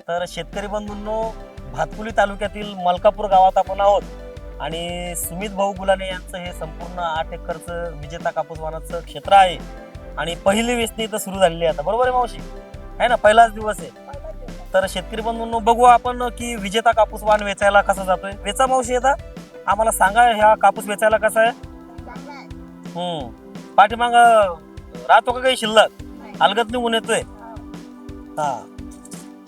तर शेतकरी बंधूंनो, भातकुली तालुक्यातील मलकापूर गावात आपण आहोत आणि सुमित भाऊ गुलाने यांचं हे संपूर्ण 8 एकरचं विजेता कापूस वाणाचं क्षेत्र आहे आणि पहिली वेचणी इथं सुरू झालेली आहे आता. बरोबर आहे मावशी? आहे ना, पहिलाच दिवस आहे. तर शेतकरी बंधूंनो, बघू आपण की विजेता कापूस वाण वेचायला कसा जातोय. वेचा मावशी आता आम्हाला सांगा, ह्या कापूस वेचायला कसा आहे? पाठीमाग राहतो का काही शिल्लक? अलगत निघून येतोय. हा,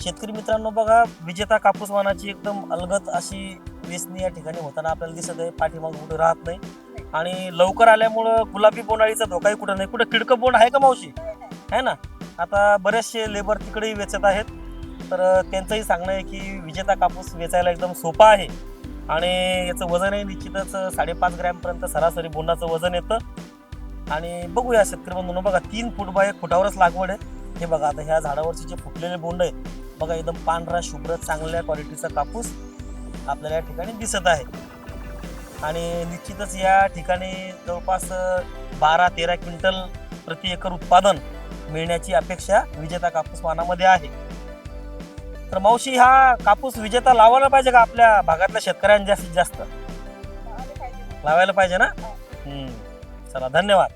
शेतकरी मित्रांनो बघा, विजेता कापूस वाणाची एकदम अलगत अशी वेचणी या ठिकाणी होताना आपल्याला दिसत आहे. पाठीमाग कुठे राहत नाही आणि लवकर आल्यामुळं गुलाबी बोंडाळीचा धोकाही कुठं नाही. कुठं किडकं बोंड आहे का मावशी? आहे ना. आता बरेचसे लेबर तिकडेही वेचत आहेत. तर त्यांचंही सांगणं आहे की विजेता कापूस वेचायला एकदम सोपा आहे आणि याचं वजनही निश्चितच 5.5 ग्रॅमपर्यंत सरासरी बोंडाचं वजन येतं. आणि बघूया शेतकरी बंधूंनो, बघा 3 फूट बाय 1 फुटावरच लागवड आहे. हे बघा, आता ह्या झाडावरचे जे फुटलेले बोंड आहेत बघा, एकदम पांढरा शुभ्र चांगल्या क्वालिटीचा कापूस आपल्याला या ठिकाणी दिसत आहे. आणि निश्चितच या ठिकाणी जवळपास 12-13 क्विंटल प्रति एकर उत्पादन मिळण्याची अपेक्षा विजेता कापूस वाणामध्ये आहे. तर मावशी, हा कापूस विजेता लावायला पाहिजे का आपल्या भागातल्या शेतकऱ्यांनी जास्तीत जास्त? लावायला पाहिजे ना. चला, धन्यवाद.